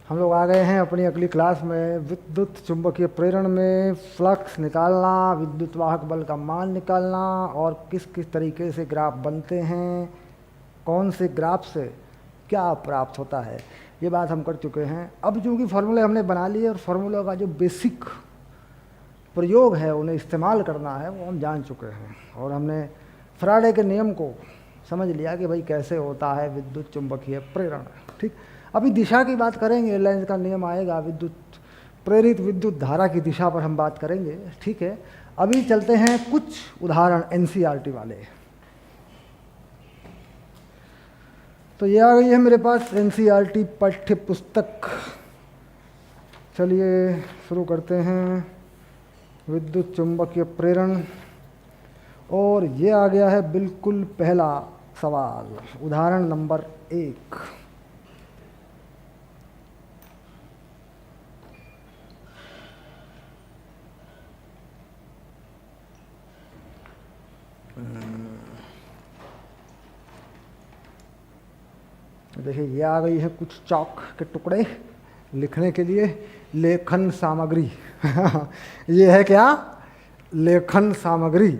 हम लोग आ गए हैं अपनी अगली क्लास में। विद्युत चुंबकीय प्रेरण में फ्लक्स निकालना, विद्युत वाहक बल का मान निकालना और किस किस तरीके से ग्राफ बनते हैं, कौन से ग्राफ से क्या प्राप्त होता है, ये बात हम कर चुके हैं। अब चूँकि फार्मूले हमने बना लिए और फार्मूलों का जो बेसिक प्रयोग है उन्हें इस्तेमाल करना है वो हम जान चुके हैं, और हमने फैराडे के नियम को समझ लिया कि भाई कैसे होता है विद्युत चुंबकीय प्रेरण। ठीक, अभी दिशा की बात करेंगे, लेंज का नियम आएगा, विद्युत प्रेरित विद्युत धारा की दिशा पर हम बात करेंगे। ठीक है, अभी चलते हैं कुछ उदाहरण एनसीईआरटी वाले। तो ये आ गई है मेरे पास एनसीईआरटी पाठ्य पुस्तक। चलिए शुरू करते हैं विद्युत चुंबकीय प्रेरण, और ये आ गया है बिल्कुल पहला सवाल, उदाहरण नंबर 1। देखिए ये आ गई है कुछ चॉक के टुकड़े लिखने के लिए, लेखन सामग्री। ये है क्या? लेखन सामग्री।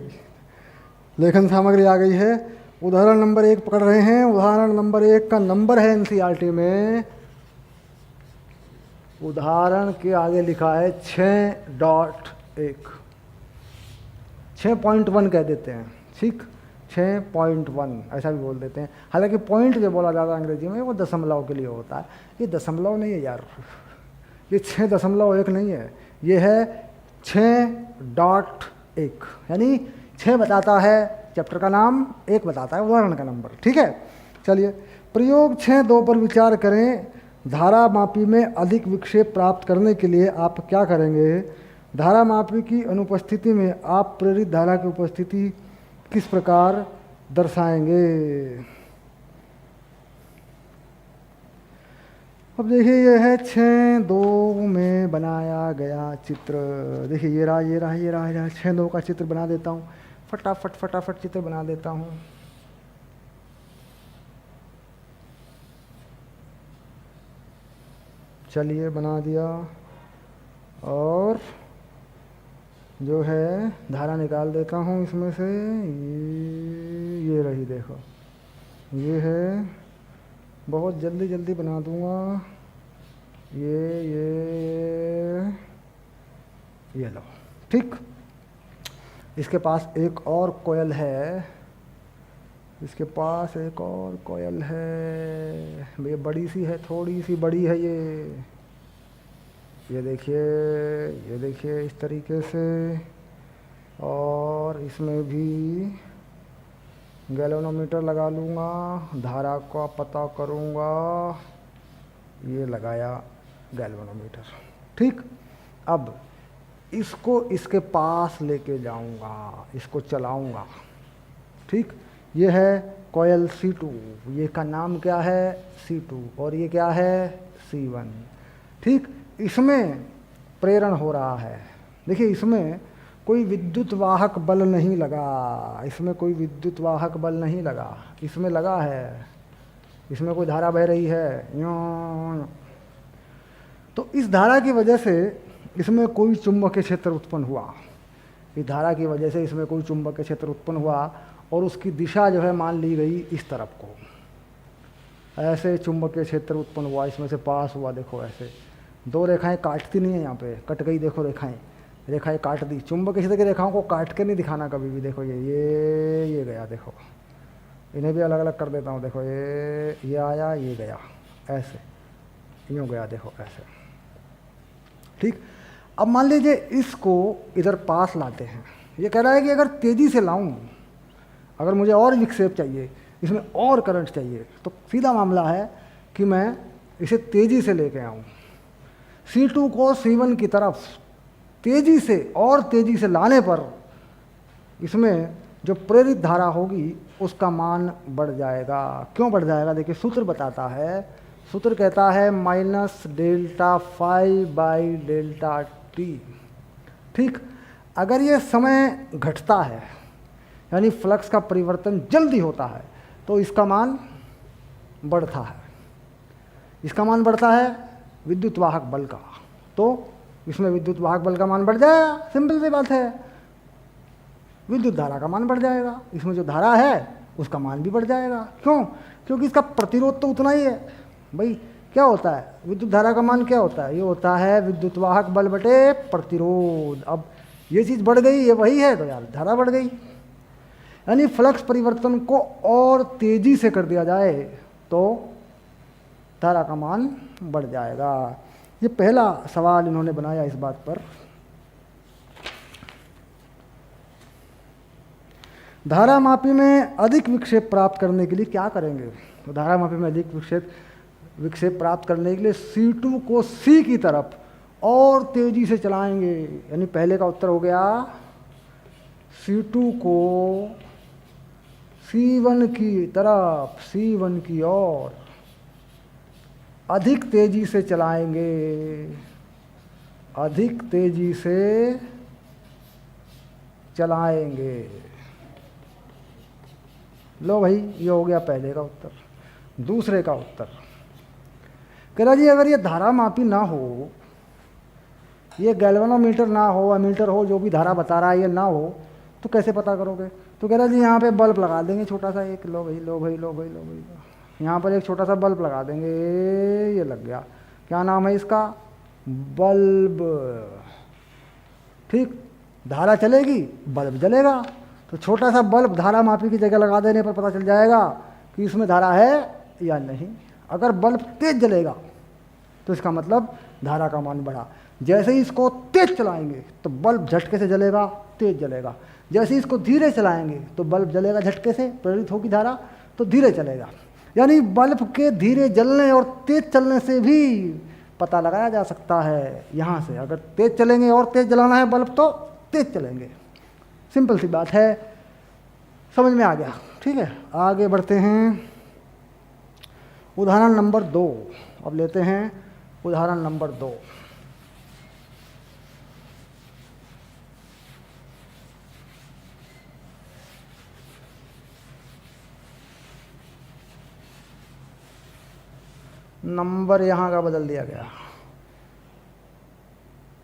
लेखन सामग्री आ गई है। उदाहरण नंबर 1 पकड़ रहे हैं। उदाहरण नंबर 1 का नंबर है एनसीईआरटी में, उदाहरण के आगे लिखा है 6.1, 6.1 कह देते हैं। ठीक, 6.1 ऐसा भी बोल देते हैं। हालांकि पॉइंट जो बोला जाता है अंग्रेजी में वो दशमलव के लिए होता है। ये दशमलव नहीं है यार, ये 6.1 नहीं है, ये है 6.1, यानी 6 बताता है चैप्टर का नाम, 1 बताता है उदाहरण का नंबर। ठीक है, चलिए प्रयोग 6.2 पर विचार करें। धारा मापी में अधिक विक्षेप प्राप्त करने के लिए आप क्या करेंगे? धारा मापी की अनुपस्थिति में आप प्रेरित धारा की उपस्थिति किस प्रकार दर्शाएंगे? अब देखिए ये है 6.2 में बनाया गया चित्र। देखिए ये रहा 6.2 का चित्र बना देता हूँ, फटाफट चित्र बना देता हूँ। चलिए बना दिया, और जो है धारा निकाल देता हूँ इसमें से। ये रही, देखो ये है, बहुत जल्दी बना दूंगा। ये लो। ठीक, इसके पास एक और कोयल है, इसके पास एक और कोयल है। ये बड़ी सी है, थोड़ी सी बड़ी है ये देखिए इस तरीके से, और इसमें भी गैल्वेनोमीटर लगा लूँगा, धारा का पता करूँगा। ये लगाया गैल्वेनोमीटर। ठीक, अब इसको इसके पास लेके जाऊँगा, इसको चलाऊँगा। ठीक, ये है कोयल C2, ये का नाम क्या है? C2, और ये क्या है? C1। ठीक, इसमें प्रेरण हो रहा है। देखिए इसमें कोई विद्युत वाहक बल नहीं लगा, इसमें कोई विद्युत वाहक बल नहीं लगा, इसमें लगा है, इसमें कोई धारा बह रही है यूं। तो इस धारा की वजह से इसमें कोई चुंबकीय क्षेत्र उत्पन्न हुआ, इस धारा की वजह से इसमें कोई चुंबकीय क्षेत्र उत्पन्न हुआ, और उसकी दिशा जो है मान ली गई इस तरफ को। ऐसे चुंबकीय क्षेत्र उत्पन्न हुआ, इसमें से पास हुआ। देखो ऐसे 2 रेखाएं काटती नहीं है, यहाँ पे कट गई। देखो रेखाएं काट दी। चुंबकीय क्षेत्र की रेखाओं को काट के नहीं दिखाना कभी भी। देखो ये गया, देखो इन्हें भी अलग अलग कर देता हूँ। देखो ये आया, ये गया, ऐसे यूँ गया, देखो ऐसे। ठीक, अब मान लीजिए इसको इधर पास लाते हैं। ये कह रहा है कि अगर तेज़ी से लाऊं, अगर मुझे और विक्षेप चाहिए, इसमें और करंट चाहिए, तो सीधा मामला है कि मैं इसे तेज़ी से लेके आऊँ। C2 को C1 की तरफ तेज़ी से और तेज़ी से लाने पर इसमें जो प्रेरित धारा होगी उसका मान बढ़ जाएगा। क्यों बढ़ जाएगा? देखिए सूत्र बताता है, सूत्र कहता है -ΔΦ/ΔT। ठीक, अगर ये समय घटता है, यानी फ्लक्स का परिवर्तन जल्दी होता है, तो इसका मान बढ़ता है। इसका मान बढ़ता है विद्युत वाहक बल का, तो इसमें विद्युत वाहक बल का मान बढ़ जाएगा, सिंपल सी बात है। विद्युत धारा का मान बढ़ जाएगा, इसमें जो धारा है उसका मान भी बढ़ जाएगा। क्यों? क्योंकि इसका प्रतिरोध तो उतना ही है। भाई क्या होता है, विद्युत धारा का मान क्या होता है? ये होता है विद्युत वाहक बल बटे प्रतिरोध। अब ये चीज़ बढ़ गई, ये वही है, तो यार धारा बढ़ गई। यानी फ्लक्स परिवर्तन को और तेजी से कर दिया जाए तो धारा का मान बढ़ जाएगा। ये पहला सवाल इन्होंने बनाया इस बात पर। धारा मापी में अधिक विक्षेप प्राप्त करने के लिए क्या करेंगे? तो धारा मापी में अधिक विक्षेप प्राप्त करने के लिए C2 को C की तरफ और तेजी से चलाएंगे। यानी पहले का उत्तर हो गया C2 को C1 की तरफ, C1 की ओर अधिक तेजी से चलाएंगे, अधिक तेजी से चलाएंगे। लो भाई, ये हो गया पहले का उत्तर। दूसरे का उत्तर कह रहा जी, अगर ये धारा मापी ना हो, ये गैल्वेनोमीटर ना हो, एमीटर हो, जो भी धारा बता रहा है ये ना हो, तो कैसे पता करोगे? तो कह रहा जी यहाँ पे बल्ब लगा देंगे छोटा सा एक, लो भाई लो भाई लो भाई लो भाई, यहाँ पर एक छोटा सा बल्ब लगा देंगे, ये लग गया। क्या नाम है इसका? बल्ब। ठीक, धारा चलेगी, बल्ब जलेगा। तो छोटा सा बल्ब धारा मापी की जगह लगा देने पर पता चल जाएगा कि इसमें धारा है या नहीं। अगर बल्ब तेज जलेगा तो इसका मतलब धारा का मान बढ़ा। जैसे ही इसको तेज चलाएंगे तो बल्ब झटके से जलेगा, तेज जलेगा। जैसे ही इसको धीरे चलाएंगे तो बल्ब जलेगा, झटके से प्रेरित होगी धारा, तो धीरे चलेगा। यानी बल्ब के धीरे जलने और तेज चलने से भी पता लगाया जा सकता है यहाँ से। अगर तेज चलेंगे और तेज जलाना है बल्ब तो तेज चलेंगे। सिंपल सी बात है, समझ में आ गया। ठीक है, आगे बढ़ते हैं। उदाहरण नंबर 2 अब लेते हैं। उदाहरण नंबर 2, नंबर यहाँ का बदल दिया गया,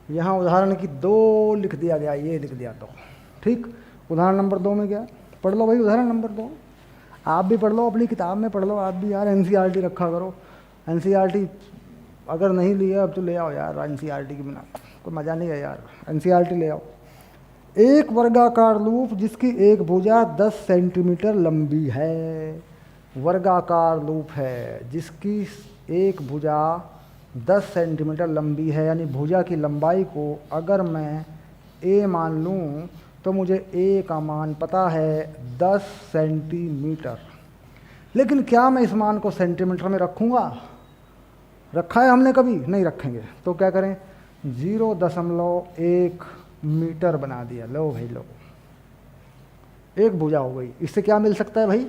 यहाँ उदाहरण की 2 लिख दिया गया, ये लिख दिया तो ठीक। उदाहरण नंबर 2 में क्या, पढ़ लो भाई उदाहरण नंबर 2। आप भी पढ़ लो, अपनी किताब में पढ़ लो। आप भी यार NCERT रखा करो। NCERT अगर नहीं लिया अब तो ले आओ यार, NCERT के बिना कोई मज़ा नहीं है यार, NCERT ले आओ। एक वर्गाकार लूप जिसकी एक भुजा 10 सेंटीमीटर लंबी है। वर्गाकार लूप है जिसकी एक भुजा 10 सेंटीमीटर लंबी है, यानी भुजा की लंबाई को अगर मैं A मान लूँ तो मुझे A का मान पता है 10 सेंटीमीटर। लेकिन क्या मैं इस मान को सेंटीमीटर में रखूँगा? रखा है हमने कभी? नहीं रखेंगे। तो क्या करें, 0.1 मीटर बना दिया। लो भाई लो, एक भुजा हो गई। इससे क्या मिल सकता है भाई?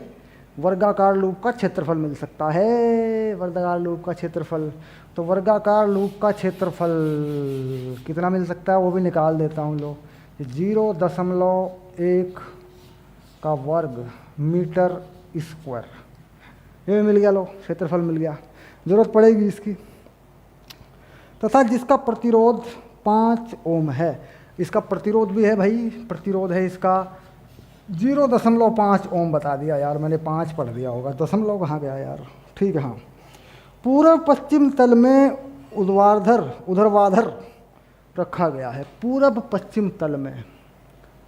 वर्गाकार लूप का क्षेत्रफल मिल सकता है। वर्गाकार लूप का क्षेत्रफल, तो वर्गाकार लूप का क्षेत्रफल कितना मिल सकता है वो भी निकाल देता हूँ। लो, 0.1 का वर्ग मीटर स्क्वायर, ये मिल गया। लो, क्षेत्रफल मिल गया। ज़रूरत पड़ेगी इसकी। तथा जिसका प्रतिरोध 5 ओम है। इसका प्रतिरोध भी है भाई, प्रतिरोध है इसका 0.5 ओम बता दिया यार मैंने, 5 पढ़ दिया होगा, दशमलव कहाँ गया यार। ठीक है, हाँ। पूर्व पश्चिम तल में ऊर्ध्वाधर रखा गया है। पूर्व पश्चिम तल में,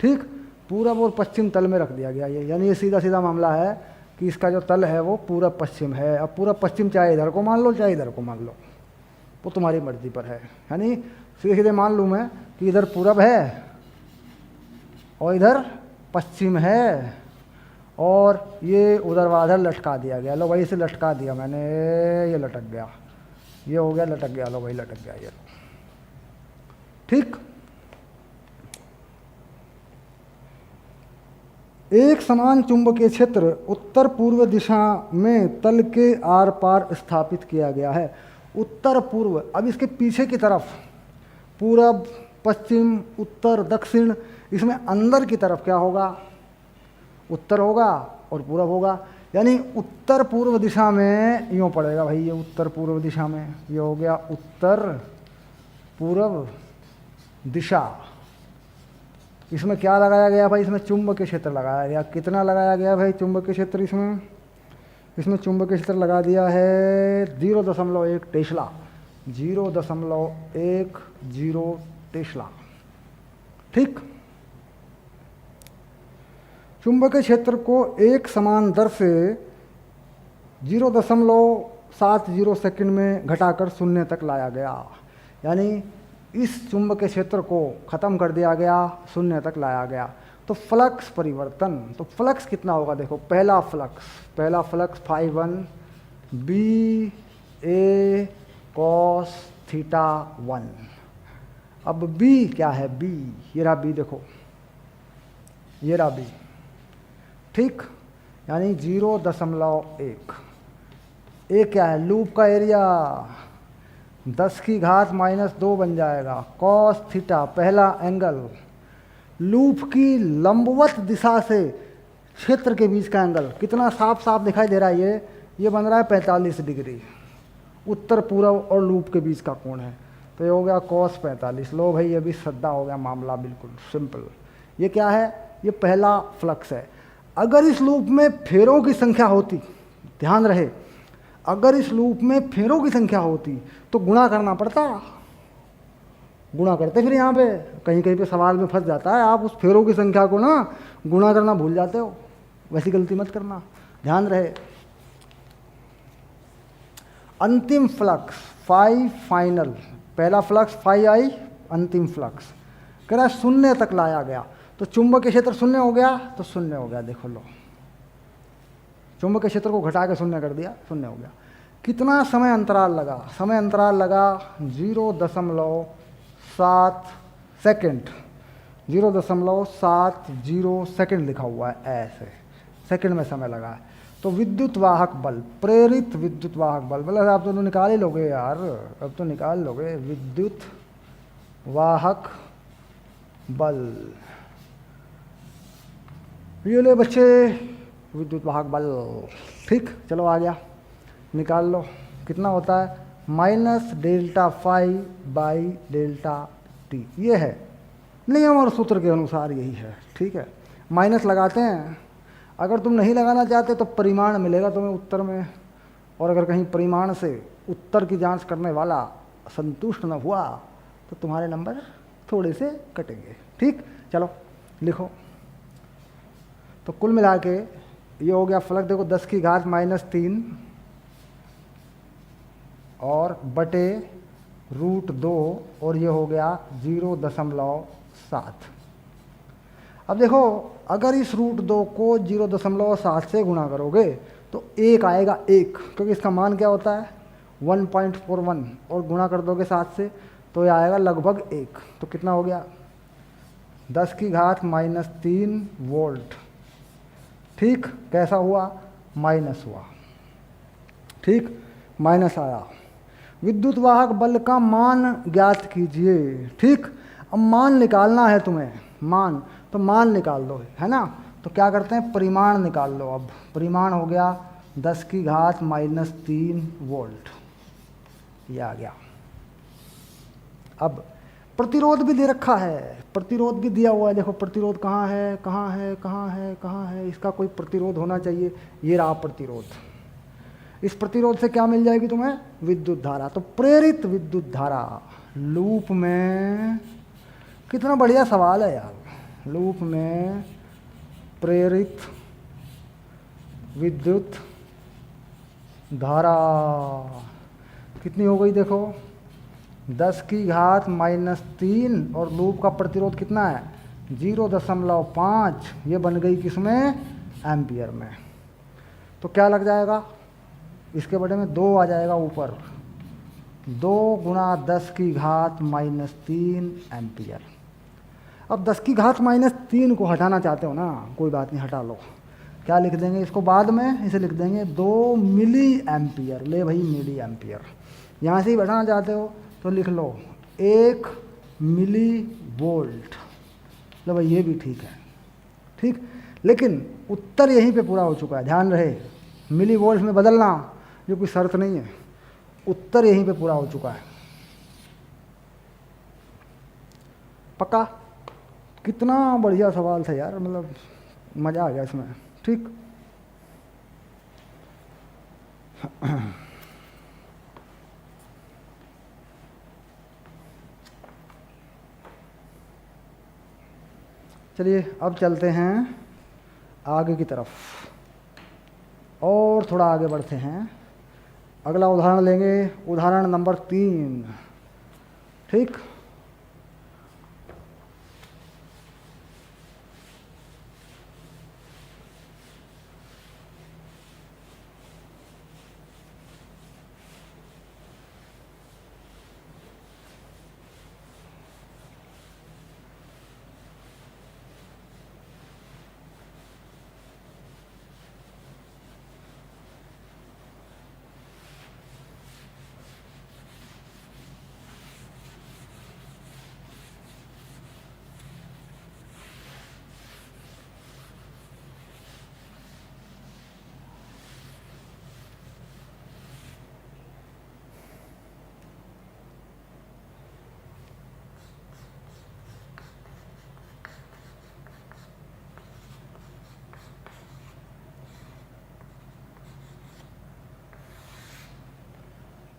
ठीक, पूर्व और पश्चिम तल में रख दिया गया ये। यानी ये सीधा सीधा मामला है कि इसका जो तल है वो पूर्व पश्चिम है। अब पूर्व पश्चिम चाहे इधर को मान लो चाहे इधर को मान लो, वो तुम्हारी मर्जी पर है। यानी सीधे सीधे मान लूँ मैं कि इधर पूर्व है और इधर पश्चिम है, और ये ऊर्ध्वाधर लटका दिया गया। लो भाई, इसे लटका दिया मैंने, ये लटक गया, ये हो गया लटक गया। लो भाई लटक गया ये, ठीक। एक समान चुंबकीय क्षेत्र उत्तर पूर्व दिशा में तल के आर पार स्थापित किया गया है। उत्तर पूर्व, अब इसके पीछे की तरफ पूरब, पश्चिम, उत्तर, दक्षिण, इसमें अंदर की तरफ क्या होगा? उत्तर होगा और पूरब होगा। यानी उत्तर पूर्व दिशा में यूँ पड़ेगा भाई, ये उत्तर पूर्व दिशा में, ये हो गया उत्तर पूर्व दिशा। इसमें क्या लगाया गया भाई, इसमें चुंबकीय क्षेत्र लगाया गया। कितना लगाया गया भाई चुंबकीय क्षेत्र इसमें? इसमें चुंबकीय क्षेत्र लगा दिया है 0.1 टेस्ला, 0.10 टेस्ला। ठीक, चुंबकीय क्षेत्र को एक समान दर से 0.70 सेकंड में घटाकर शून्य तक लाया गया। यानी इस चुंबकीय क्षेत्र को ख़त्म कर दिया गया, शून्य तक लाया गया। तो फ्लक्स परिवर्तन, तो फ्लक्स कितना होगा देखो, पहला फ्लक्स φ1 बी ए कॉस थीटा 1। अब बी क्या है, बी ये रहा, बी देखो ये रहा बी। ठीक, यानी 0.1। ए क्या है, लूप का एरिया 10⁻⁻2 बन जाएगा। कॉस थीटा पहला एंगल, लूप की लंबवत दिशा से क्षेत्र के बीच का एंगल कितना साफ साफ दिखाई दे रहा है, ये बन रहा है 45 डिग्री। उत्तर पूर्व और लूप के बीच का कोण है, तो ये हो गया cos 45। लो भाई ये भी सद्दा हो गया मामला, बिल्कुल सिंपल। ये क्या है, ये पहला फ्लक्स है। अगर इस लूप में फेरों की संख्या होती, ध्यान रहे, अगर इस लूप में फेरों की संख्या होती तो गुणा करना पड़ता, गुणा करते। फिर यहाँ पे कहीं कहीं पे सवाल में फंस जाता है, आप उस फेरों की संख्या को ना गुणा करना भूल जाते हो, वैसी गलती मत करना, ध्यान रहे। अंतिम फ्लक्स फाई फाइनल, पहला फ्लक्स फाई आई, अंतिम फ्लक्स कह रहा है शून्य तक लाया गया। तो चुंबकीय क्षेत्र शून्य हो गया, तो शून्य हो गया, देखो लो, चुंबकीय क्षेत्र को घटा के शून्य कर दिया, शून्य हो गया। कितना समय अंतराल लगा, समय अंतराल लगा 0.7 सेकंड, 0.70 सेकंड लिखा हुआ है ऐसे, सेकंड में समय लगा है। तो विद्युत वाहक बल, प्रेरित विद्युत वाहक बल, मतलब आप दोनों निकाल ही लोगे यार, अब तो निकाल लोगे। विद्युत वाहक बल, ये ले बच्चे विद्युत वाहक बल। ठीक, चलो आ गया, निकाल लो। कितना होता है, -ΔΦ/ΔT, ये है नियम और सूत्र के अनुसार यही है। ठीक है, माइनस लगाते हैं। अगर तुम नहीं लगाना चाहते तो परिमाण मिलेगा तुम्हें उत्तर में, और अगर कहीं परिमाण से उत्तर की जांच करने वाला संतुष्ट न हुआ तो तुम्हारे नंबर थोड़े से कटेंगे। ठीक, चलो लिखो। तो कुल मिला के ये हो गया फ्लक्स, देखो 10⁻³ और बटे √2, और ये हो गया 0.7। अब देखो, अगर इस √2 को 0.7 से गुणा करोगे तो 1 आएगा, 1, क्योंकि इसका मान क्या होता है 1.41, और गुणा कर दोगे 7 से तो ये आएगा लगभग 1। तो कितना हो गया 10⁻³ वोल्ट। ठीक, कैसा हुआ, माइनस हुआ। ठीक, माइनस आया। विद्युत वाहक बल का मान ज्ञात कीजिए। ठीक, अब मान निकालना है तुम्हें, मान, तो मान निकाल दो, है ना। तो क्या करते हैं, परिमाण निकाल लो। अब परिमाण हो गया 10⁻³ वोल्ट, ये आ गया। अब प्रतिरोध भी दे रखा है, प्रतिरोध भी दिया हुआ है। देखो प्रतिरोध कहाँ है, कहाँ है, कहाँ है, कहाँ है, इसका कोई प्रतिरोध होना चाहिए। ये रहा प्रतिरोध। इस प्रतिरोध से क्या मिल जाएगी तुम्हें, विद्युत धारा। तो प्रेरित विद्युत धारा लूप में, कितना बढ़िया सवाल है यार, लूप में प्रेरित विद्युत धारा कितनी हो गई, देखो 10⁻³ और लूप का प्रतिरोध कितना है 0.5, ये बन गई किसमें, एम्पियर में। तो क्या लग जाएगा, इसके बड़े में 2 आ जाएगा ऊपर, 2 × 10⁻³ एम्पियर। अब 10⁻³ को हटाना चाहते हो ना, कोई बात नहीं, हटा लो। क्या लिख देंगे इसको, बाद में इसे लिख देंगे 2 मिली एम्पियर। ले भाई मिली एम्पियर, यहाँ से ही बैठाना चाहते हो तो लिख लो 1 मिली वोल्ट। लो भाई ये भी ठीक है। ठीक, लेकिन उत्तर यहीं पे पूरा हो चुका है, ध्यान रहे, मिली वोल्ट में बदलना ये कोई शर्त नहीं है, उत्तर यहीं पे पूरा हो चुका है। पक्का? कितना बढ़िया सवाल था यार, मतलब मज़ा आ गया इसमें। ठीक, चलिए अब चलते हैं आगे की तरफ और थोड़ा आगे बढ़ते हैं। अगला उदाहरण लेंगे, उदाहरण नंबर 3। ठीक,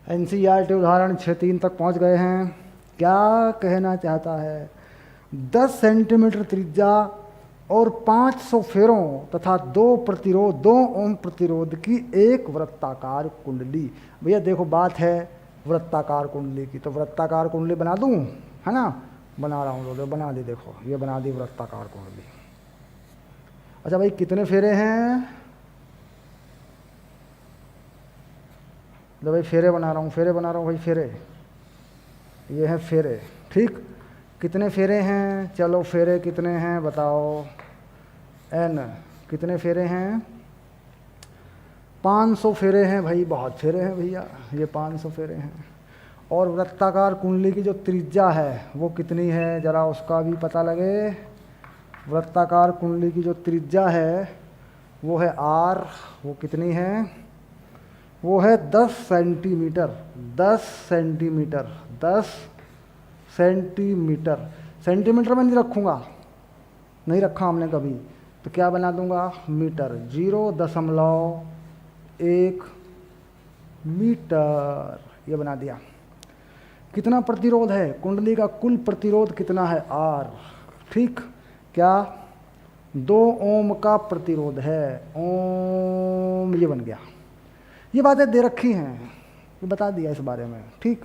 NCERT उदाहरण 6.3 तक पहुंच गए हैं। क्या कहना चाहता है? 10 सेंटीमीटर त्रिज्या और 500 फेरों तथा 2 ओम प्रतिरोध की एक वृत्ताकार कुंडली। भैया देखो, बात है वृत्ताकार कुंडली की, तो वृत्ताकार कुंडली बना दूं, है ना? बना रहा हूँ, तो बना दी। देखो ये बना दी वृत्ताकार कुंडली। अच्छा भाई, कितने फेरे हैं? तो भाई फेरे बना रहा हूँ भाई, फेरे, ये है फेरे। ठीक, कितने फेरे हैं? चलो फेरे कितने हैं बताओ। n कितने फेरे हैं? 500 फेरे हैं भाई, बहुत फेरे हैं भैया, ये 500 फेरे हैं। और वृत्ताकार कुंडली की जो त्रिज्या है वो कितनी है, ज़रा उसका भी पता लगे। वृत्ताकार कुंडली की जो त्रिज्या है वो है r, वो कितनी है? वो है 10 सेंटीमीटर। 10 centimetre, 10 centimetre. सेंटीमीटर में नहीं रखूँगा, नहीं रखा हमने कभी, तो क्या बना दूंगा? मीटर। 0.1 मीटर, ये बना दिया। कितना प्रतिरोध है? कुंडली का कुल प्रतिरोध कितना है? R। ठीक, क्या? 2 ओम का प्रतिरोध है, ओम, ये बन गया। ये बातें दे रखी हैं, ये बता दिया इस बारे में। ठीक,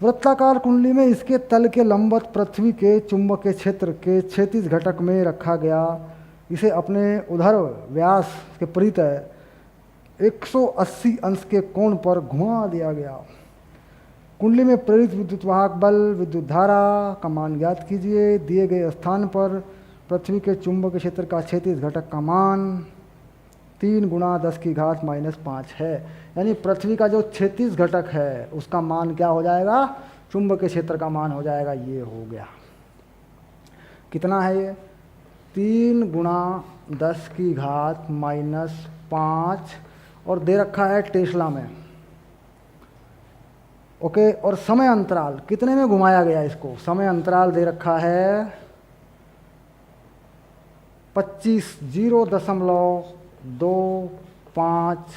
वृत्ताकार कुंडली में इसके तल के लंबवत पृथ्वी के चुंबकीय क्षेत्र के क्षैतिज घटक में रखा गया। इसे अपने उधर व्यास के परितः 180 अंश के कोण पर घुमा दिया गया। कुंडली में प्रेरित विद्युत वाहक बल, विद्युत धारा का मान ज्ञात कीजिए। दिए गए स्थान पर पृथ्वी के चुंबकीय क्षेत्र का क्षैतिज घटक का मान 3 × 10⁻⁵ है। यानी पृथ्वी का जो क्षैतिज घटक है उसका मान क्या हो जाएगा? चुंबकीय क्षेत्र का मान हो जाएगा, ये हो गया। कितना है ये? 3 × 10⁻⁵ और दे रखा है टेस्ला में। ओके, और समय अंतराल कितने में घुमाया गया इसको? समय अंतराल दे रखा है 0.25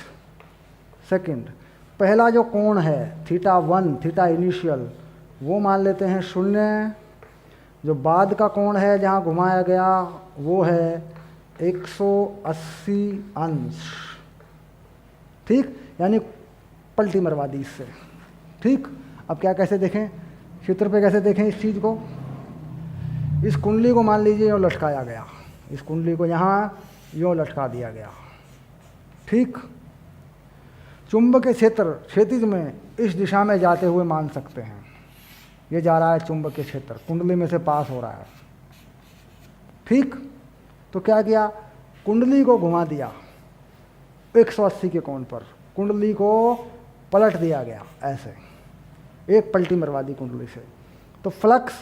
सेकंड। पहला जो कोण है θ1, थीटा इनिशियल, वो मान लेते हैं 0। जो बाद का कोण है जहाँ घुमाया गया वो है 180 अंश। ठीक, यानी पलटी मरवा दी इससे। ठीक, अब क्या कैसे देखें, चित्र पे कैसे देखें इस चीज़ को? इस कुंडली को मान लीजिए यूँ लटकाया गया, इस कुंडली को यहाँ यूँ लटका दिया गया। ठीक, चुंबकीय क्षेत्र क्षैतिज में इस दिशा में जाते हुए मान सकते हैं। ये जा रहा है चुंबकीय क्षेत्र, कुंडली में से पास हो रहा है। ठीक, तो क्या किया? कुंडली को घुमा दिया 180 के कोण पर, कुंडली को पलट दिया गया ऐसे, एक पलटी मरवा दी कुंडली से। तो फ्लक्स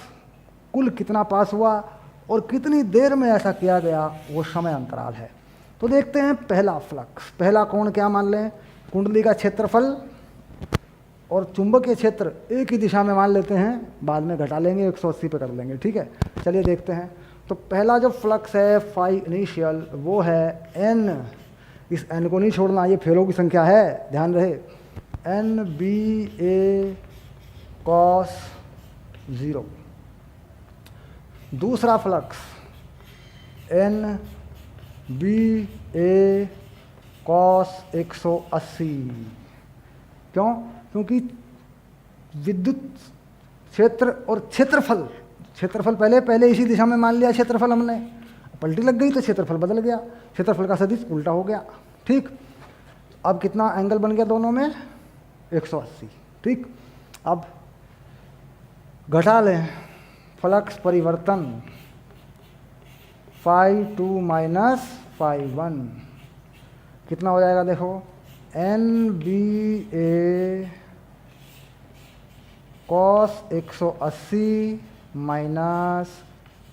कुल कितना पास हुआ और कितनी देर में ऐसा किया गया वो समय अंतराल है। तो देखते हैं पहला फ्लक्स। पहला कोण क्या मान लें, कुंडली का क्षेत्रफल और चुंबकीय क्षेत्र एक ही दिशा में मान लेते हैं, बाद में घटा लेंगे 180 पे कर लेंगे, ठीक है। चलिए देखते हैं। तो पहला जो फ्लक्स है फाई इनिशियल वो है n, इस n को नहीं छोड़ना, ये फेरों की संख्या है, ध्यान रहे, n b a cos 0। दूसरा flux n b a cos 180। क्यों? क्योंकि विद्युत क्षेत्र और क्षेत्रफल, क्षेत्रफल पहले इसी दिशा में मान लिया क्षेत्रफल हमने, पलटी लग गई तो क्षेत्रफल बदल गया, क्षेत्रफल का सदिश उल्टा हो गया, ठीक। अब कितना एंगल बन गया दोनों में, 180, ठीक। अब घटा लें फ्लक्स परिवर्तन φ2 माइनस φ1 कितना हो जाएगा, देखो NBA cos 180 माइनस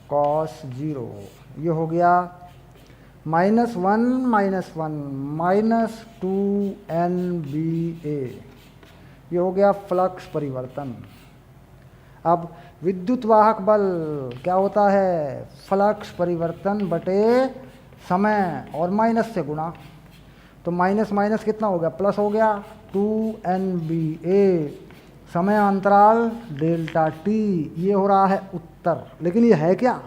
cos 0, ये हो गया -1 माइनस 2NBA, ये हो गया फ्लक्स परिवर्तन। अब विद्युत वाहक बल क्या होता है, फ्लक्स परिवर्तन बटे समय और माइनस से गुणा, तो माइनस माइनस कितना हो गया, प्लस हो गया 2NBA, समय अंतराल डेल्टा टी, ये हो रहा है उत्तर। लेकिन ये है क्या,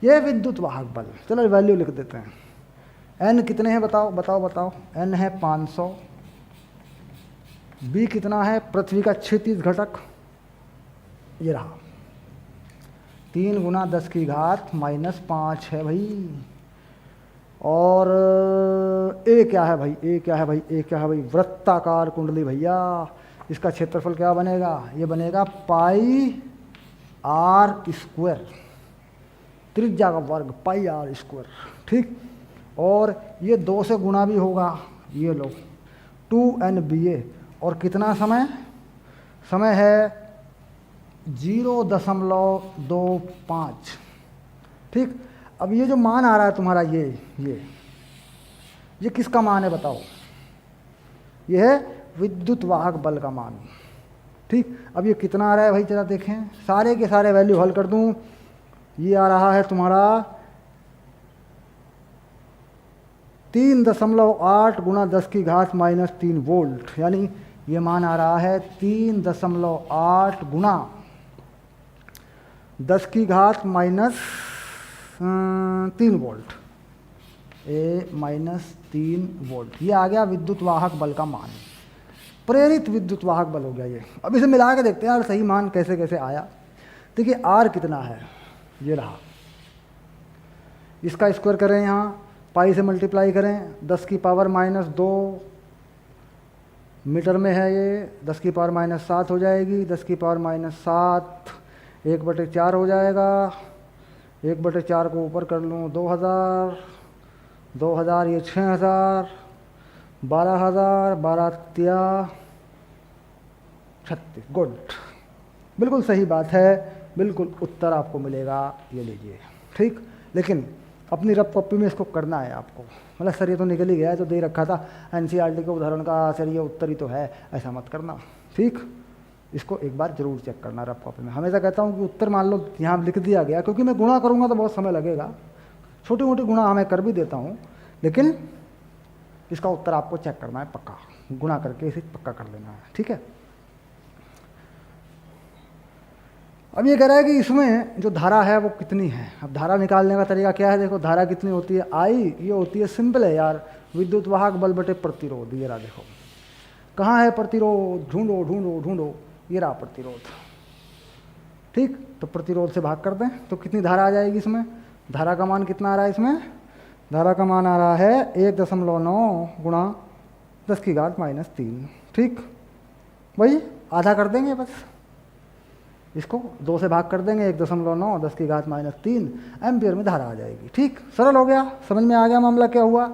ये विद्युत वाहक बल। चलो वैल्यू लिख देते हैं। n कितने हैं बताओ बताओ बताओ, n है 500, b कितना है, पृथ्वी का क्षैतिज घटक, ये रहा 3 गुना 10 की घात -5 है भाई। और ए क्या है भाई, ए क्या है भाई, ए क्या है भाई, वृत्ताकार कुंडली भैया, इसका क्षेत्रफल क्या बनेगा, ये बनेगा पाई आर स्क्वायर, त्रिज्या का वर्ग पाई आर स्क्वायर, ठीक। और ये 2 से गुणा भी होगा, ये लो 2NBA, और कितना समय, समय है 0.25, ठीक। अब ये जो मान आ रहा है तुम्हारा, ये किसका मान है बताओ, ये है विद्युत वाहक बल का मान, ठीक। अब ये कितना आ रहा है भाई, जरा देखें, सारे के सारे वैल्यू हल कर दूं, ये आ रहा है तुम्हारा 3.8 गुना 10 की घात -3 वोल्ट, यानी ये मान आ रहा है 3.8 गुना 10 की घात -3 वोल्ट, -3 वोल्ट, ये आ गया विद्युत वाहक बल का मान, प्रेरित विद्युत वाहक बल हो गया ये। अब इसे मिला के देखते हैं यार सही मान कैसे कैसे आया। देखिए R कितना है, ये रहा, इसका स्क्वायर करें, यहाँ पाई से मल्टीप्लाई करें, 10 की पावर -2 मीटर में है ये, 10 की पावर -7 हो जाएगी, 10 की पावर -7 1/4 हो जाएगा, 1/4 को ऊपर कर लूँ 2000, 2000 ये 6000, 12000, 12 36, गुड, बिल्कुल सही बात है, बिल्कुल उत्तर आपको मिलेगा, ये लीजिए, ठीक। लेकिन अपनी रफ कॉपी में इसको करना है आपको, मतलब सर ये तो निकल ही गया है, तो दे रखा था NCERT के उदाहरण का, सर ये उत्तर ही तो है, ऐसा मत करना, ठीक। इसको एक बार जरूर चेक करना रफ कॉपी में। हमेशा कहता हूँ कि उत्तर मान लो यहाँ लिख दिया गया, क्योंकि मैं गुणा करूँगा तो बहुत समय लगेगा, छोटी मोटी गुणा मैं कर भी देता हूँ, लेकिन इसका उत्तर आपको चेक करना है पक्का, गुणा करके इसे पक्का कर लेना है, ठीक है। अब ये कह रहा है कि इसमें जो धारा है वो कितनी है। अब धारा निकालने का तरीका क्या है, देखो धारा कितनी होती है, I, ये होती है, सिंपल है यार, विद्युत वाहक बल बटे प्रतिरोध, ये रहा, देखो कहाँ है प्रतिरोध, ढूंढो ढूंढो ढूंढो, ये रहा प्रतिरोध, ठीक। तो प्रतिरोध से भाग कर दें तो कितनी धारा आ जाएगी इसमें, धारा का मान कितना आ रहा है इसमें, धारा का मान आ रहा है 1.9 गुणा 10 की घात -3, ठीक। वही आधा कर देंगे बस, इसको 2 से भाग कर देंगे, 1.9 10 की घात -3 एम्पियर में धारा आ जाएगी, ठीक। सरल हो गया, समझ में आ गया मामला क्या हुआ,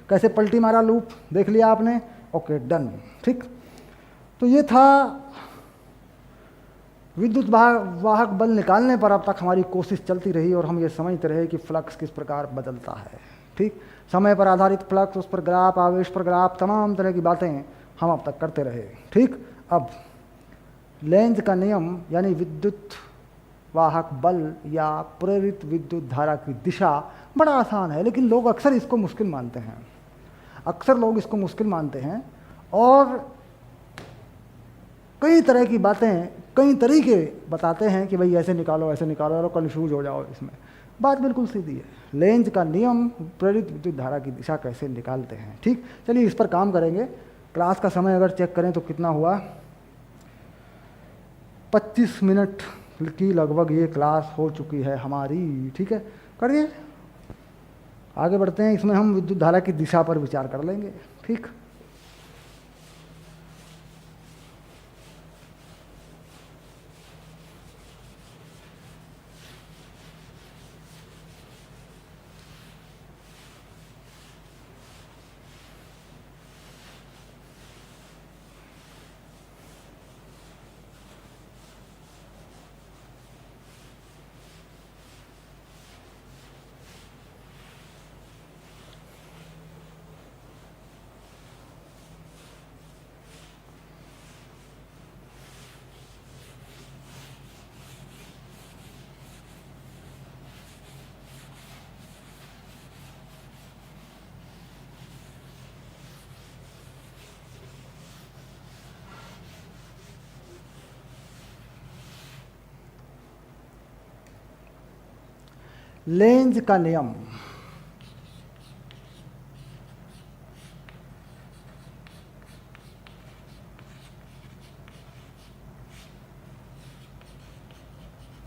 कैसे पलटी मारा लूप, देख लिया आपने, ओके डन, ठीक। तो ये था विद्युत वाहक बल निकालने पर अब तक हमारी कोशिश चलती रही और हम ये समझते रहे कि फ्लक्स किस प्रकार बदलता है। ठीक, समय पर आधारित फ्लक्स, उस पर ग्राफ, आवेश पर ग्राफ, तमाम तरह की बातें हम अब तक करते रहे। ठीक, अब लेंज का नियम यानी विद्युत वाहक बल या प्रेरित विद्युत धारा की दिशा बड़ा आसान है, लेकिन लोग अक्सर इसको मुश्किल मानते हैं, अक्सर लोग इसको मुश्किल मानते हैं और कई तरह की बातें, कई तरीके बताते हैं कि भाई ऐसे निकालो ऐसे निकालो और कन्फ्यूज हो जाओ इसमें। बात बिल्कुल सीधी है, लेंज का नियम प्रेरित विद्युत धारा की दिशा कैसे निकालते हैं। ठीक, चलिए इस पर काम करेंगे। क्लास का समय अगर चेक करें तो कितना हुआ, 25 मिनट की लगभग ये क्लास हो चुकी है हमारी। ठीक है, करिए आगे बढ़ते हैं। इसमें हम विद्युत धारा की दिशा पर विचार कर लेंगे। ठीक, लेंज का नियम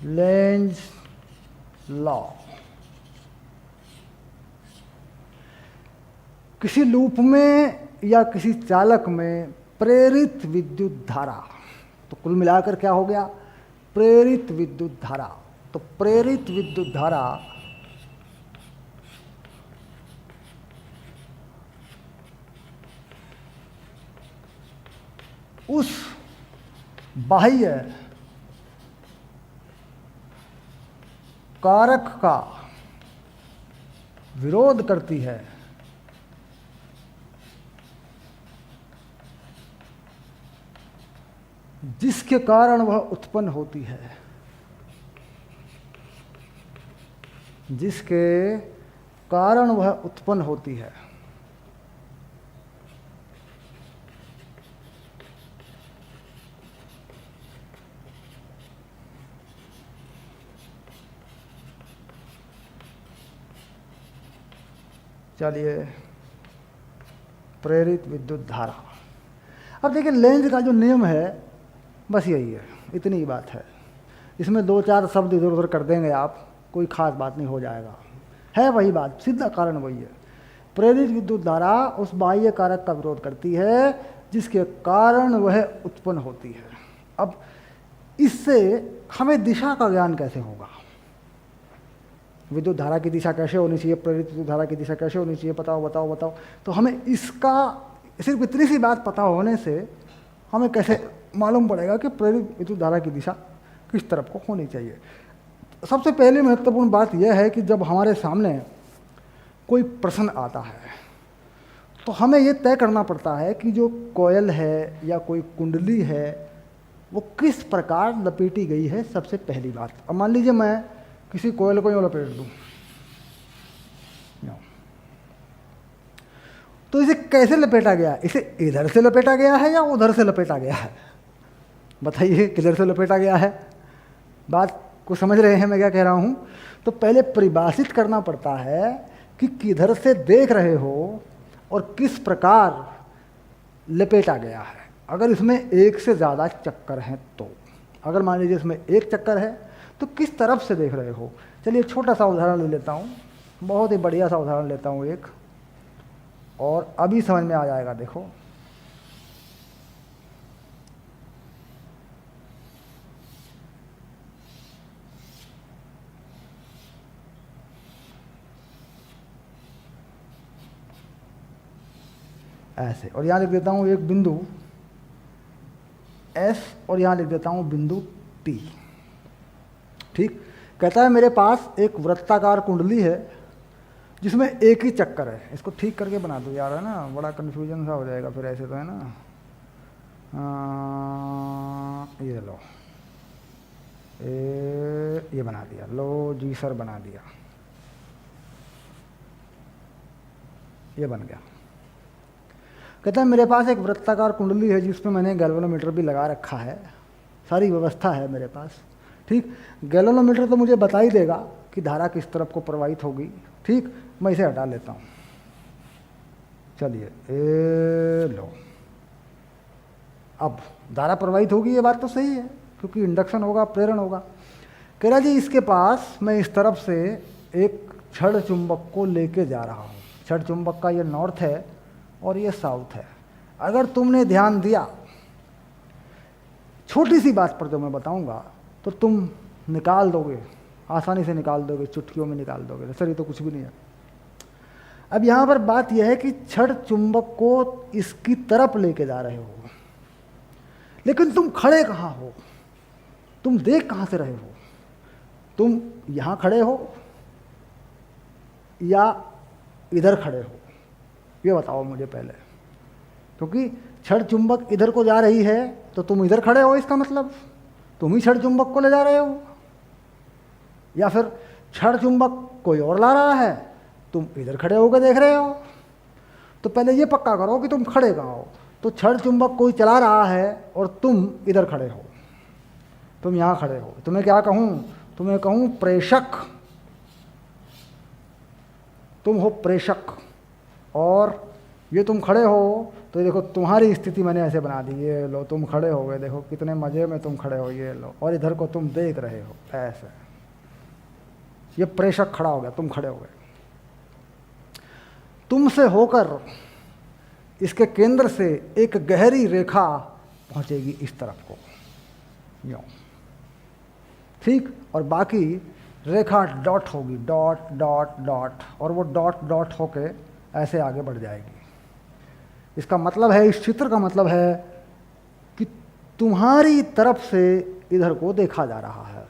लेंज लॉ किसी लूप में या किसी चालक में प्रेरित विद्युत धारा, तो कुल मिलाकर क्या हो गया, प्रेरित विद्युत धारा। तो प्रेरित विद्युत धारा उस बाह्य कारक का विरोध करती है जिसके कारण वह उत्पन्न होती है, जिसके कारण वह उत्पन्न होती है। चलिए, प्रेरित विद्युत धारा। अब देखिए लेंज का जो नियम है बस यही है, इतनी ही बात है। इसमें 2-4 शब्द इधर उधर कर देंगे आप, कोई खास बात नहीं, हो जाएगा। है वही बात, सीधा कारण वही है। प्रेरित विद्युत धारा उस बाह्य कारक का विरोध करती है जिसके कारण वह उत्पन्न होती है। अब इससे हमें दिशा का ज्ञान कैसे होगा, विद्युत धारा की दिशा कैसे होनी चाहिए, प्रेरित विद्युत धारा की दिशा कैसे होनी चाहिए, बताओ बताओ बताओ। तो हमें इसका सिर्फ इतनी सी बात पता होने से हमें कैसे मालूम पड़ेगा कि प्रेरित विद्युत धारा की दिशा किस तरफ को होनी चाहिए। सबसे पहले महत्वपूर्ण बात यह है कि जब हमारे सामने कोई प्रश्न आता है तो हमें यह तय करना पड़ता है कि जो कॉयल है या कोई कुंडली है वो किस प्रकार लपेटी गई है। सबसे पहली बात, अब मान लीजिए मैं किसी कॉयल को यूँ लपेट दूँ, तो इसे कैसे लपेटा गया, इसे इधर से लपेटा गया है या उधर से लपेटा गया है, बताइए किधर से लपेटा गया है। बात को समझ रहे हैं मैं क्या कह रहा हूँ। तो पहले परिभाषित करना पड़ता है कि किधर से देख रहे हो और किस प्रकार लपेटा गया है। अगर इसमें एक से ज़्यादा चक्कर हैं तो, अगर मान लीजिए इसमें एक चक्कर है तो किस तरफ से देख रहे हो। चलिए छोटा सा उदाहरण ले लेता हूँ, बहुत ही बढ़िया सा उदाहरण लेता हूँ एक, और अभी समझ में आ जाएगा। देखो ऐसे, और यहाँ लिख देता हूँ एक बिंदु S और यहाँ लिख देता हूँ बिंदु T। ठीक, कहता है मेरे पास एक वृत्ताकार कुंडली है जिसमें एक ही चक्कर है। इसको ठीक करके बना दो यार, है ना, बड़ा कन्फ्यूजन सा हो जाएगा फिर ऐसे तो, है ना। ये लो, ये बना दिया, लो जी सर बना दिया, ये बन गया। कहता है मेरे पास एक वृत्ताकार कुंडली है जिसमें मैंने गैल्वेनोमीटर भी लगा रखा है, सारी व्यवस्था है मेरे पास, ठीक। गैल्वेनोमीटर तो मुझे बता ही देगा कि धारा किस तरफ को प्रवाहित होगी, ठीक। मैं इसे हटा लेता हूँ, चलिए लो, अब धारा प्रवाहित होगी, ये बात तो सही है क्योंकि इंडक्शन होगा, प्रेरण होगा। कह रहा जी इसके पास मैं इस तरफ से एक छड़ चुंबक को लेके जा रहा हूँ, छड़ चुंबक का ये नॉर्थ है और ये साउथ है। अगर तुमने ध्यान दिया, छोटी सी बात पर जो मैं बताऊंगा तो तुम निकाल दोगे, आसानी से निकाल दोगे, चुटकियों में निकाल दोगे, सर ये तो कुछ भी नहीं है। अब यहाँ पर बात यह है कि छड़ चुंबक को इसकी तरफ लेके जा रहे हो, लेकिन तुम खड़े कहाँ हो, तुम देख कहाँ से रहे हो, तुम यहाँ खड़े हो या इधर खड़े हो, ये बताओ मुझे पहले। क्योंकि छड़ चुंबक इधर को जा रही है तो तुम इधर खड़े हो, इसका मतलब तुम ही छड़ चुंबक को ले जा रहे हो, या फिर छड़ चुंबक कोई और ला रहा है, तुम इधर खड़े होकर देख रहे हो। तो पहले ये पक्का करो कि तुम खड़े कहाँ हो। तो छड़ चुंबक कोई चला रहा है और तुम इधर खड़े हो, तुम यहाँ खड़े हो। तुम्हें क्या कहूँ, तुम्हें कहूँ प्रेषक, तुम हो प्रेषक, और ये तुम खड़े हो तो ये देखो तुम्हारी स्थिति मैंने ऐसे बना दी, ये लो तुम खड़े हो गए, देखो कितने मज़े में तुम खड़े हो, ये लो, और इधर को तुम देख रहे हो ऐसे, ये प्रेषक खड़ा हो गया, तुम खड़े हो गए। तुमसे होकर इसके केंद्र से एक गहरी रेखा पहुंचेगी इस तरफ को, यूं, ठीक। और बाकी रेखा डॉट होगी, डॉट डॉट डॉट, और वो डॉट डॉट होके ऐसे आगे बढ़ जाएगी। इसका मतलब है, इस चित्र का मतलब है कि तुम्हारी तरफ से इधर को देखा जा रहा है।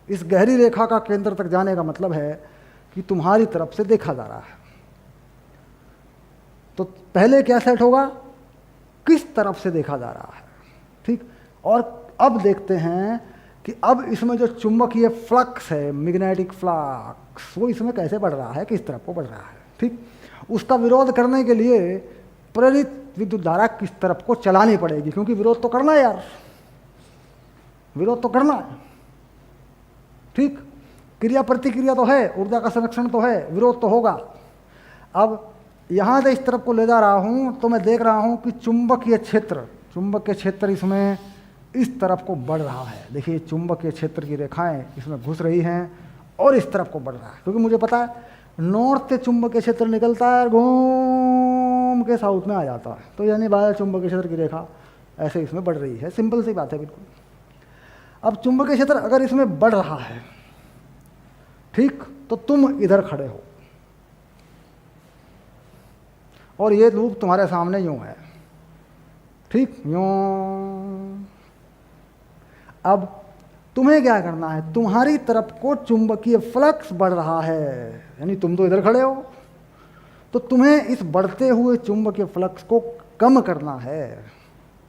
इस गहरी रेखा का केंद्र तक जाने का मतलब है कि तुम्हारी तरफ से देखा जा रहा है। तो पहले क्या सेट होगा, किस तरफ से देखा जा रहा है, ठीक। और अब देखते हैं कि अब इसमें जो चुंबकीय फ्लक्स है, मैग्नेटिक फ्लक्स, वो इसमें कैसे बढ़ रहा है, किस तरफ को बढ़ रहा है, ठीक। उसका विरोध करने के लिए प्रेरित विद्युत धारा किस तरफ को चलानी पड़ेगी, क्योंकि विरोध तो करना है यार, विरोध तो करना है, ठीक। क्रिया प्रतिक्रिया तो है, ऊर्जा का संरक्षण तो है, विरोध तो होगा। अब यहाँ से इस तरफ को ले जा रहा हूँ तो मैं देख रहा हूँ कि चुंबकीय क्षेत्र, चुंबकीय क्षेत्र इसमें इस तरफ को बढ़ रहा है। देखिए चुंबकीय क्षेत्र की रेखाएं इसमें घुस रही हैं और इस तरफ को बढ़ रहा है, क्योंकि मुझे पता है नॉर्थ से चुंबकीय क्षेत्र निकलता है, घूम के साउथ में आ जाता है, तो यानी बाहर चुंबकीय क्षेत्र की रेखा ऐसे इसमें बढ़ रही है। सिंपल सी बात है बिल्कुल। अब चुंबकीय क्षेत्र अगर इसमें बढ़ रहा है, ठीक, तो तुम इधर खड़े हो और ये लूप तुम्हारे सामने यूं है, ठीक, यूं। अब तुम्हें क्या करना है, तुम्हारी तरफ को चुंबकीय फ्लक्स बढ़ रहा है, यानी तुम तो इधर खड़े हो, तो तुम्हें इस बढ़ते हुए चुंबकीय फ्लक्स को कम करना है।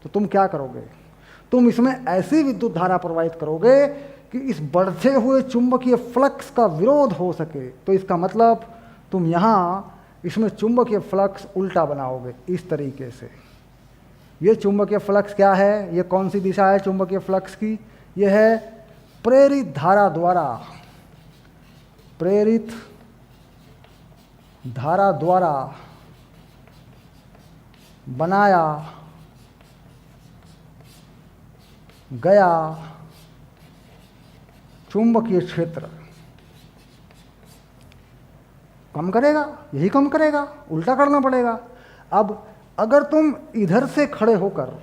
तो तुम क्या करोगे, तुम इसमें ऐसी विद्युत धारा प्रवाहित करोगे कि इस बढ़ते हुए चुंबकीय फ्लक्स का विरोध हो सके। तो इसका मतलब तुम यहाँ इसमें चुंबकीय फ्लक्स उल्टा बनाओगे इस तरीके से। ये चुंबकीय फ्लक्स क्या है, ये कौन सी दिशा है चुंबकीय फ्लक्स की, यह है प्रेरित धारा द्वारा, प्रेरित धारा द्वारा बनाया गया चुंबकीय क्षेत्र कम करेगा, यही कम करेगा, उल्टा करना पड़ेगा। अब अगर तुम इधर से खड़े होकर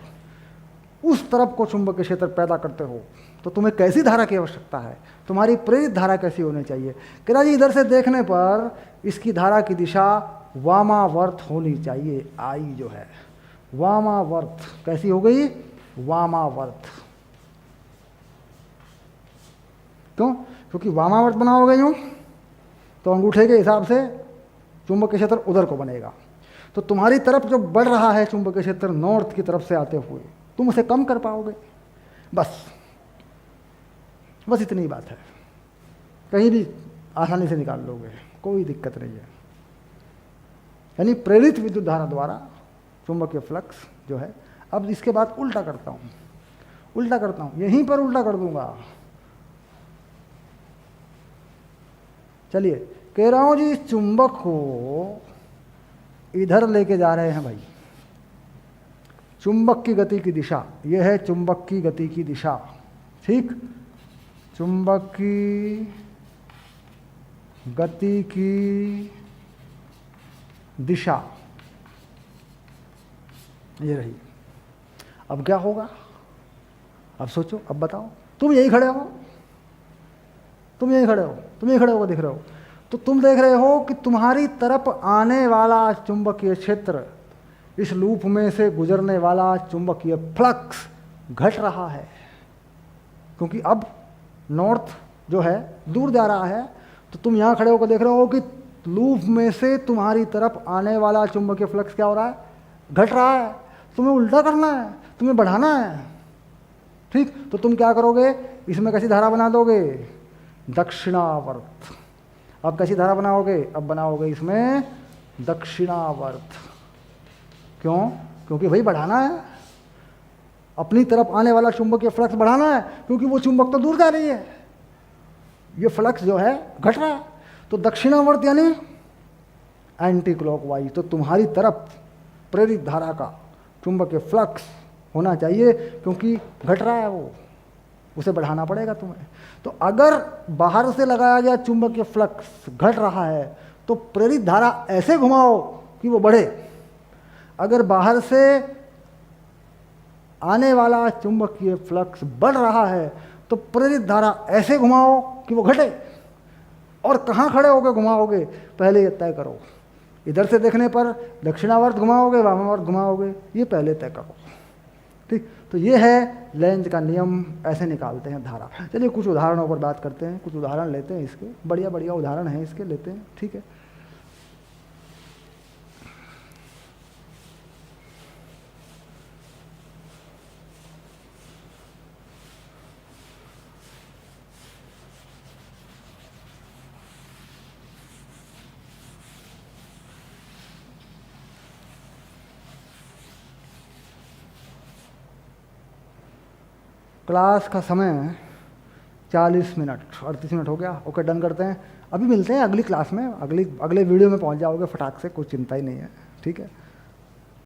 उस तरफ को चुंबकीय क्षेत्र पैदा करते हो तो तुम्हें कैसी धारा की आवश्यकता है, तुम्हारी प्रेरित धारा कैसी होनी चाहिए। कह जी इधर से देखने पर इसकी धारा की दिशा वामावर्त होनी चाहिए, आई जो है वामावर्त, कैसी हो गई, वामावर्त। क्यों, क्योंकि वामावर्त बनाओगे यूँ तो अंगूठे के हिसाब से चुंबकीय क्षेत्र उधर को बनेगा। तो तुम्हारी तरफ जो बढ़ रहा है चुंबकीय क्षेत्र नॉर्थ की तरफ से आते हुए, तुम उसे कम कर पाओगे। बस इतनी ही बात है, कहीं भी आसानी से निकाल लोगे, कोई दिक्कत नहीं है। यानी प्रेरित विद्युत धारा द्वारा चुंबकीय फ्लक्स जो है। अब इसके बाद उल्टा करता हूँ, यहीं पर उल्टा कर दूंगा। चलिए, कह रहा हूं जी इस चुंबक को इधर लेके जा रहे हैं भाई, चुंबक की गति की दिशा, यह है चुंबक की गति की दिशा, ठीक। चुंबक की गति की दिशा ये रही। अब क्या होगा, अब सोचो, अब बताओ। तुम यही खड़े हो, तुम यही खड़े हो, दिख रहे हो। तो तुम देख रहे हो कि तुम्हारी तरफ आने वाला चुंबकीय क्षेत्र, इस लूप में से गुजरने वाला चुंबकीय फ्लक्स घट रहा है, क्योंकि अब नॉर्थ जो है दूर जा रहा है। तो तुम यहाँ खड़े होकर देख रहे हो कि लूप में से तुम्हारी तरफ आने वाला चुंबकीय फ्लक्स क्या हो रहा है, घट रहा है। तुम्हें उल्टा करना है, तुम्हें बढ़ाना है, ठीक। तो तुम क्या करोगे, इसमें कैसी धारा बना दोगे, दक्षिणावर्त। अब कैसी धारा बनाओगे, अब बनाओगे इसमें दक्षिणावर्त। क्यों, क्योंकि भाई बढ़ाना है, अपनी तरफ आने वाला चुंबकीय फ्लक्स बढ़ाना है, क्योंकि वो चुंबक तो दूर जा रही है, ये फ्लक्स जो है घट रहा है। तो दक्षिणावर्त यानी एंटी क्लॉकवाइज। तो तुम्हारी तरफ प्रेरित धारा का चुंबकीय फ्लक्स होना चाहिए, क्योंकि घट रहा है वो, उसे बढ़ाना पड़ेगा तुम्हें। तो अगर बाहर से लगाया गया चुंबकीय फ्लक्स घट रहा है तो प्रेरित धारा ऐसे घुमाओ कि वो बढ़े। अगर बाहर से आने वाला चुंबकीय फ्लक्स बढ़ रहा है तो प्रेरित धारा ऐसे घुमाओ कि वो घटे। और कहाँ खड़े होकर घुमाओगे, पहले ये तय करो। इधर से देखने पर दक्षिणावर्त घुमाओगे, वामावर्त घुमाओगे, ये पहले तय करो, ठीक। तो ये है लेंज का नियम, ऐसे निकालते हैं धारा। चलिए कुछ उदाहरणों पर बात करते हैं, कुछ उदाहरण लेते हैं इसके, बढ़िया बढ़िया उदाहरण हैं इसके, लेते हैं, ठीक है। क्लास का समय 40 मिनट, 38 मिनट हो गया। ओके, डन करते हैं। अभी मिलते हैं अगली क्लास में, अगले वीडियो में पहुंच जाओगे फटाक से, कोई चिंता ही नहीं है, ठीक है।